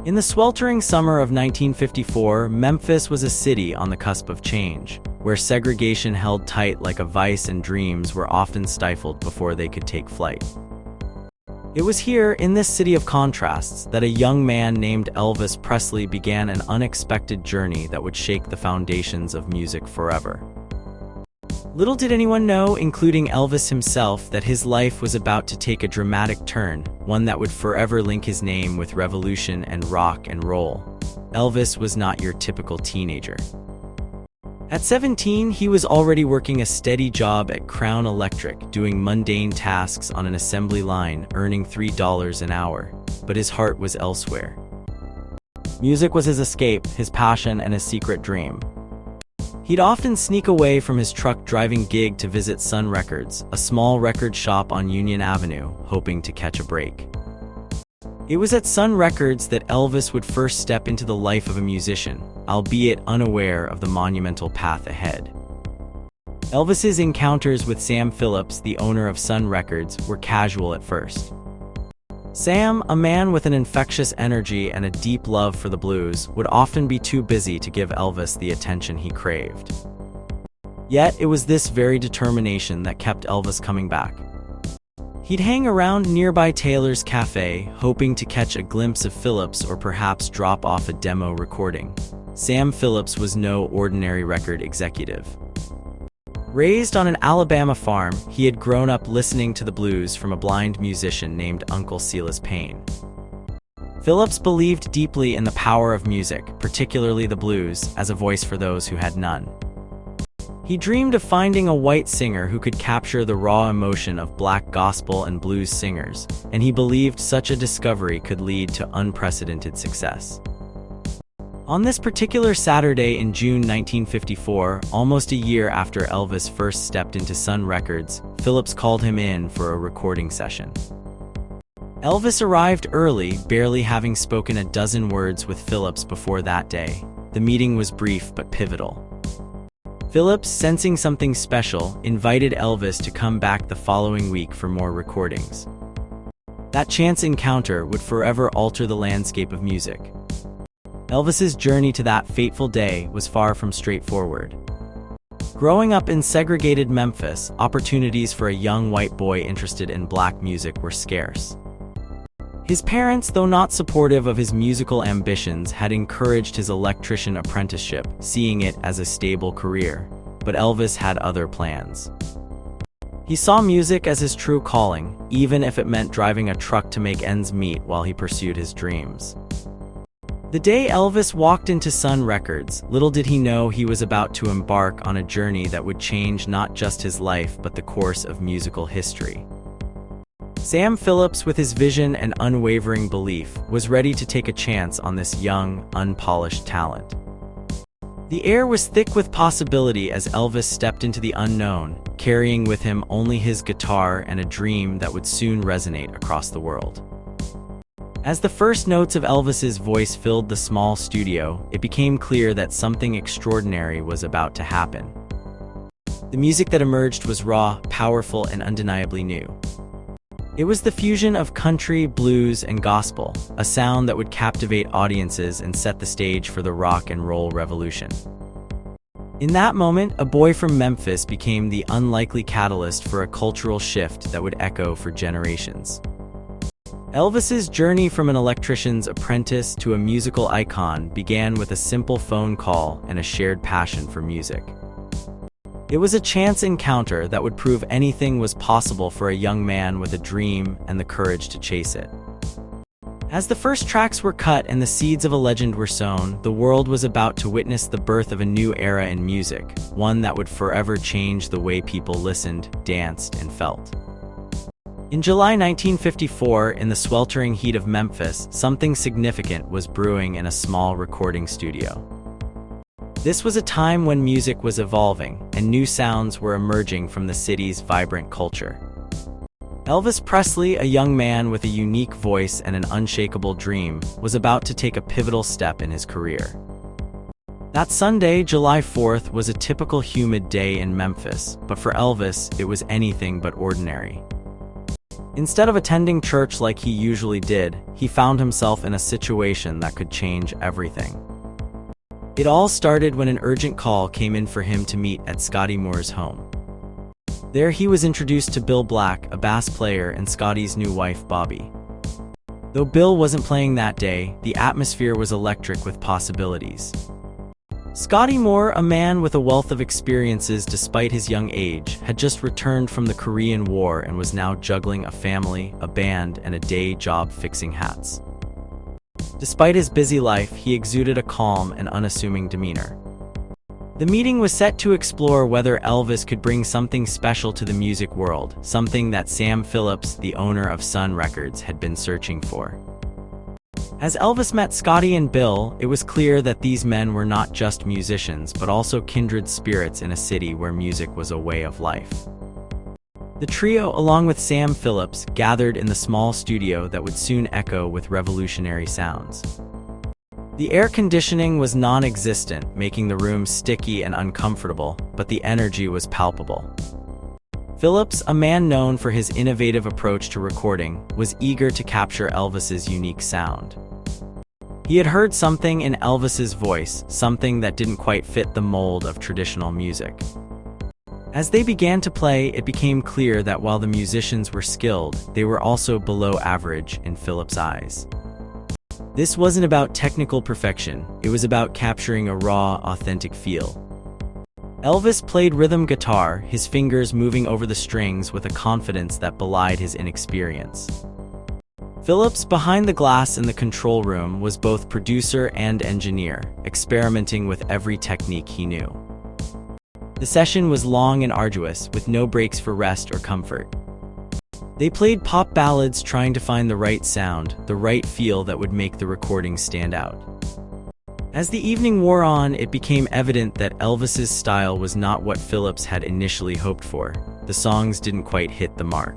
In the sweltering summer of 1954, Memphis was a city on the cusp of change, where segregation held tight like a vice and dreams were often stifled before they could take flight. It was here, in this city of contrasts, that a young man named Elvis Presley began an unexpected journey that would shake the foundations of music forever. Little did anyone know, including Elvis himself, that his life was about to take a dramatic turn, one that would forever link his name with revolution and rock and roll. Elvis was not your typical teenager. At 17, he was already working a steady job at Crown Electric, doing mundane tasks on an assembly line, earning $3 an hour. But his heart was elsewhere. Music was his escape, his passion, and his secret dream. He'd often sneak away from his truck-driving gig to visit Sun Records, a small record shop on Union Avenue, hoping to catch a break. It was at Sun Records that Elvis would first step into the life of a musician, albeit unaware of the monumental path ahead. Elvis's encounters with Sam Phillips, the owner of Sun Records, were casual at first. Sam, a man with an infectious energy and a deep love for the blues, would often be too busy to give Elvis the attention he craved. Yet, it was this very determination that kept Elvis coming back. He'd hang around nearby Taylor's Cafe, hoping to catch a glimpse of Phillips or perhaps drop off a demo recording. Sam Phillips was no ordinary record executive. Raised on an Alabama farm, he had grown up listening to the blues from a blind musician named Uncle Silas Payne. Phillips believed deeply in the power of music, particularly the blues, as a voice for those who had none. He dreamed of finding a white singer who could capture the raw emotion of black gospel and blues singers, and he believed such a discovery could lead to unprecedented success. On this particular Saturday in June 1954, almost a year after Elvis first stepped into Sun Records, Phillips called him in for a recording session. Elvis arrived early, barely having spoken a dozen words with Phillips before that day. The meeting was brief but pivotal. Phillips, sensing something special, invited Elvis to come back the following week for more recordings. That chance encounter would forever alter the landscape of music. Elvis's journey to that fateful day was far from straightforward. Growing up in segregated Memphis, opportunities for a young white boy interested in black music were scarce. His parents, though not supportive of his musical ambitions, had encouraged his electrician apprenticeship, seeing it as a stable career. But Elvis had other plans. He saw music as his true calling, even if it meant driving a truck to make ends meet while he pursued his dreams. The day Elvis walked into Sun Records, little did he know he was about to embark on a journey that would change not just his life but the course of musical history. Sam Phillips, with his vision and unwavering belief, was ready to take a chance on this young, unpolished talent. The air was thick with possibility as Elvis stepped into the unknown, carrying with him only his guitar and a dream that would soon resonate across the world. As the first notes of Elvis's voice filled the small studio, it became clear that something extraordinary was about to happen. The music that emerged was raw, powerful, and undeniably new. It was the fusion of country, blues, and gospel, a sound that would captivate audiences and set the stage for the rock and roll revolution. In that moment, a boy from Memphis became the unlikely catalyst for a cultural shift that would echo for generations. Elvis's journey from an electrician's apprentice to a musical icon began with a simple phone call and a shared passion for music. It was a chance encounter that would prove anything was possible for a young man with a dream and the courage to chase it. As the first tracks were cut and the seeds of a legend were sown, the world was about to witness the birth of a new era in music, one that would forever change the way people listened, danced, and felt. In July 1954, in the sweltering heat of Memphis, something significant was brewing in a small recording studio. This was a time when music was evolving, and new sounds were emerging from the city's vibrant culture. Elvis Presley, a young man with a unique voice and an unshakable dream, was about to take a pivotal step in his career. That Sunday, July 4th, was a typical humid day in Memphis, but for Elvis, it was anything but ordinary. Instead of attending church like he usually did, he found himself in a situation that could change everything. It all started when an urgent call came in for him to meet at Scotty Moore's home. There he was introduced to Bill Black, a bass player, and Scotty's new wife, Bobby. Though Bill wasn't playing that day, the atmosphere was electric with possibilities. Scotty Moore, a man with a wealth of experiences despite his young age, had just returned from the Korean War and was now juggling a family, a band, and a day job fixing hats. Despite his busy life, he exuded a calm and unassuming demeanor. The meeting was set to explore whether Elvis could bring something special to the music world, something that Sam Phillips, the owner of Sun Records, had been searching for. As Elvis met Scotty and Bill, it was clear that these men were not just musicians but also kindred spirits in a city where music was a way of life. The trio, along with Sam Phillips, gathered in the small studio that would soon echo with revolutionary sounds. The air conditioning was non-existent, making the room sticky and uncomfortable, but the energy was palpable. Phillips, a man known for his innovative approach to recording, was eager to capture Elvis's unique sound. He had heard something in Elvis's voice, something that didn't quite fit the mold of traditional music. As they began to play, it became clear that while the musicians were skilled, they were also below average in Phillips' eyes. This wasn't about technical perfection, it was about capturing a raw, authentic feel. Elvis played rhythm guitar, his fingers moving over the strings with a confidence that belied his inexperience. Phillips, behind the glass in the control room, was both producer and engineer, experimenting with every technique he knew. The session was long and arduous, with no breaks for rest or comfort. They played pop ballads, trying to find the right sound, the right feel that would make the recording stand out. As the evening wore on, it became evident that Elvis's style was not what Phillips had initially hoped for. The songs didn't quite hit the mark.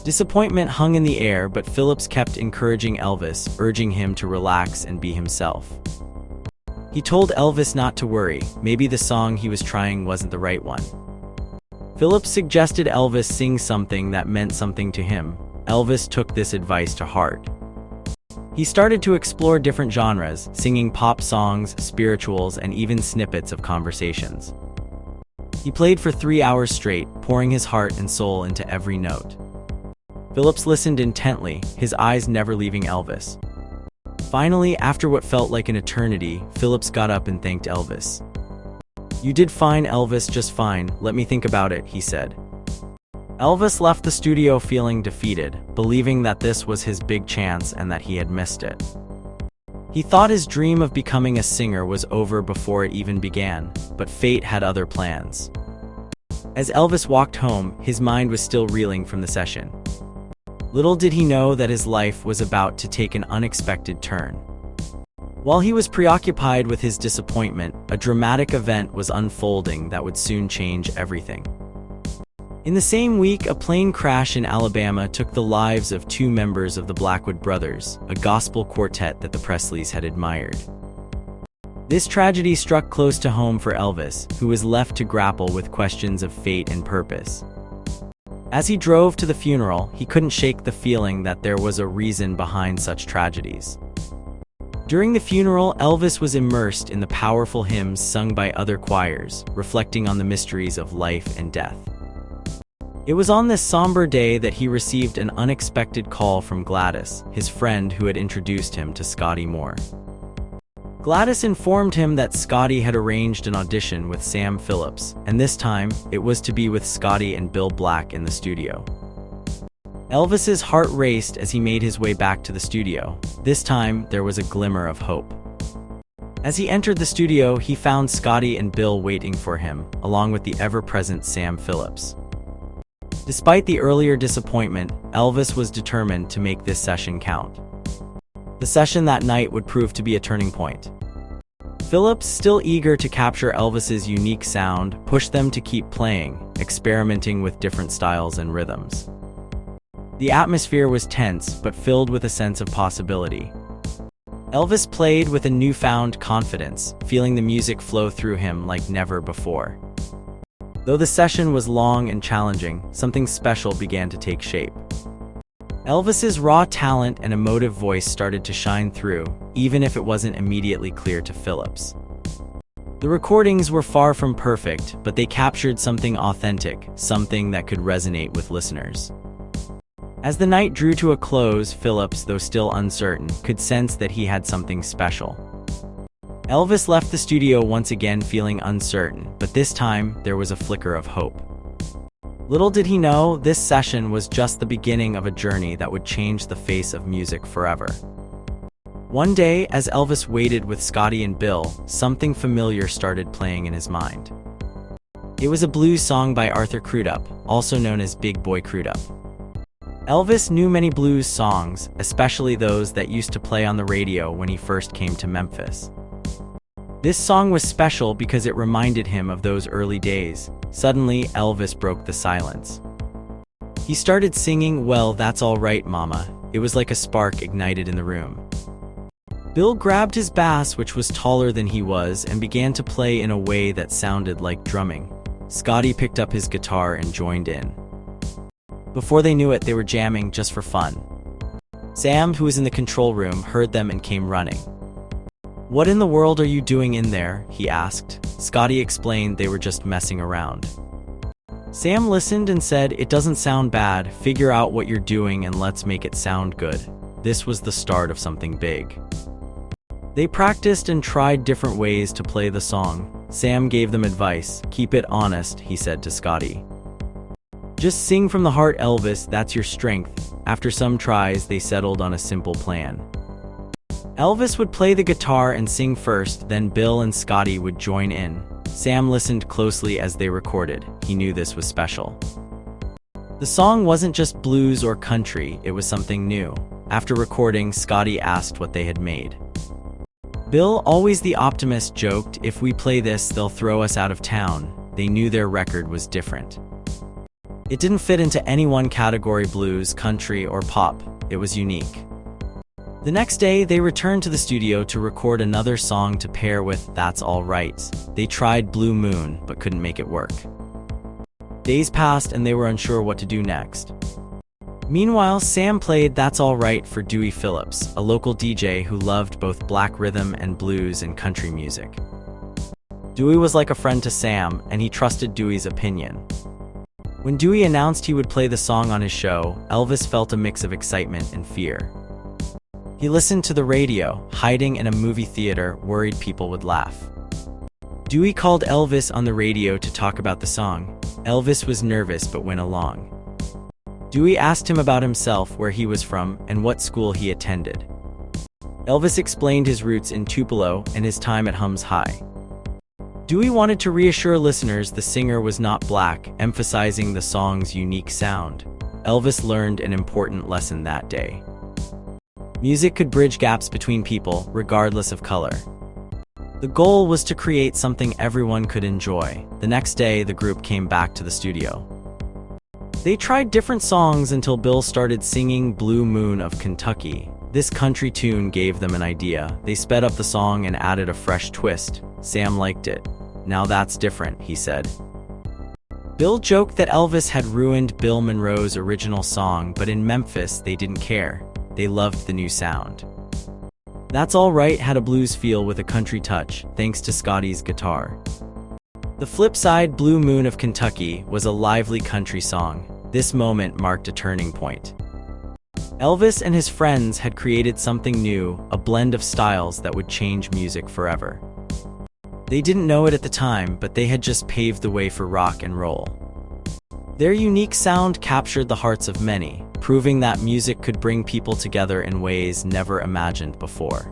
Disappointment hung in the air, but Phillips kept encouraging Elvis, urging him to relax and be himself. He told Elvis not to worry, maybe the song he was trying wasn't the right one. Phillips suggested Elvis sing something that meant something to him. Elvis took this advice to heart. He started to explore different genres, singing pop songs, spirituals, and even snippets of conversations. He played for 3 hours straight, pouring his heart and soul into every note. Phillips listened intently, his eyes never leaving Elvis. Finally, after what felt like an eternity, Phillips got up and thanked Elvis. "You did fine, Elvis, just fine, let me think about it," he said. Elvis left the studio feeling defeated, believing that this was his big chance and that he had missed it. He thought his dream of becoming a singer was over before it even began, but fate had other plans. As Elvis walked home, his mind was still reeling from the session. Little did he know that his life was about to take an unexpected turn. While he was preoccupied with his disappointment, a dramatic event was unfolding that would soon change everything. In the same week, a plane crash in Alabama took the lives of 2 members of the Blackwood Brothers, a gospel quartet that the Presleys had admired. This tragedy struck close to home for Elvis, who was left to grapple with questions of fate and purpose. As he drove to the funeral, he couldn't shake the feeling that there was a reason behind such tragedies. During the funeral, Elvis was immersed in the powerful hymns sung by other choirs, reflecting on the mysteries of life and death. It was on this somber day that he received an unexpected call from Gladys, his friend who had introduced him to Scotty Moore. Gladys informed him that Scotty had arranged an audition with Sam Phillips, and this time, it was to be with Scotty and Bill Black in the studio. Elvis's heart raced as he made his way back to the studio. This time, there was a glimmer of hope. As he entered the studio, he found Scotty and Bill waiting for him, along with the ever-present Sam Phillips. Despite the earlier disappointment, Elvis was determined to make this session count. The session that night would prove to be a turning point. Phillips, still eager to capture Elvis's unique sound, pushed them to keep playing, experimenting with different styles and rhythms. The atmosphere was tense, but filled with a sense of possibility. Elvis played with a newfound confidence, feeling the music flow through him like never before. Though the session was long and challenging, something special began to take shape. Elvis's raw talent and emotive voice started to shine through, even if it wasn't immediately clear to Phillips. The recordings were far from perfect, but they captured something authentic, something that could resonate with listeners. As the night drew to a close, Phillips, though still uncertain, could sense that he had something special. Elvis left the studio once again feeling uncertain, but this time there was a flicker of hope. Little did he know, this session was just the beginning of a journey that would change the face of music forever. One day, as Elvis waited with Scotty and Bill, something familiar started playing in his mind. It was a blues song by Arthur Crudup, also known as Big Boy Crudup. Elvis knew many blues songs, especially those that used to play on the radio when he first came to Memphis. This song was special because it reminded him of those early days. Suddenly, Elvis broke the silence. He started singing, "Well, That's All Right, Mama." It was like a spark ignited in the room. Bill grabbed his bass, which was taller than he was, and began to play in a way that sounded like drumming. Scotty picked up his guitar and joined in. Before they knew it, they were jamming just for fun. Sam, who was in the control room, heard them and came running. "What in the world are you doing in there?" he asked. Scotty explained they were just messing around. Sam listened and said, "It doesn't sound bad. Figure out what you're doing and let's make it sound good." This was the start of something big. They practiced and tried different ways to play the song. Sam gave them advice. "Keep it honest," he said to Scotty. "Just sing from the heart, Elvis, that's your strength." After some tries, they settled on a simple plan. Elvis would play the guitar and sing first, then Bill and Scotty would join in. Sam listened closely as they recorded. He knew this was special. The song wasn't just blues or country, it was something new. After recording, Scotty asked what they had made. Bill, always the optimist, joked, "If we play this, they'll throw us out of town." They knew their record was different. It didn't fit into any one category, blues, country, or pop. It was unique. The next day, they returned to the studio to record another song to pair with "That's All Right." They tried Blue Moon, but couldn't make it work. Days passed and they were unsure what to do next. Meanwhile, Sam played "That's All Right" for Dewey Phillips, a local DJ who loved both black rhythm and blues and country music. Dewey was like a friend to Sam, and he trusted Dewey's opinion. When Dewey announced he would play the song on his show, Elvis felt a mix of excitement and fear. He listened to the radio, hiding in a movie theater, worried people would laugh. Dewey called Elvis on the radio to talk about the song. Elvis was nervous but went along. Dewey asked him about himself, where he was from, and what school he attended. Elvis explained his roots in Tupelo and his time at Hums High. Dewey wanted to reassure listeners the singer was not black, emphasizing the song's unique sound. Elvis learned an important lesson that day. Music could bridge gaps between people, regardless of color. The goal was to create something everyone could enjoy. The next day, the group came back to the studio. They tried different songs until Bill started singing "Blue Moon of Kentucky." This country tune gave them an idea. They sped up the song and added a fresh twist. Sam liked it. "Now that's different," he said. Bill joked that Elvis had ruined Bill Monroe's original song, but in Memphis, they didn't care. They loved the new sound. "That's All Right" had a blues feel with a country touch, thanks to Scotty's guitar. The flip side, "Blue Moon of Kentucky," was a lively country song. This moment marked a turning point. Elvis and his friends had created something new, a blend of styles that would change music forever. They didn't know it at the time, but they had just paved the way for rock and roll. Their unique sound captured the hearts of many, proving that music could bring people together in ways never imagined before.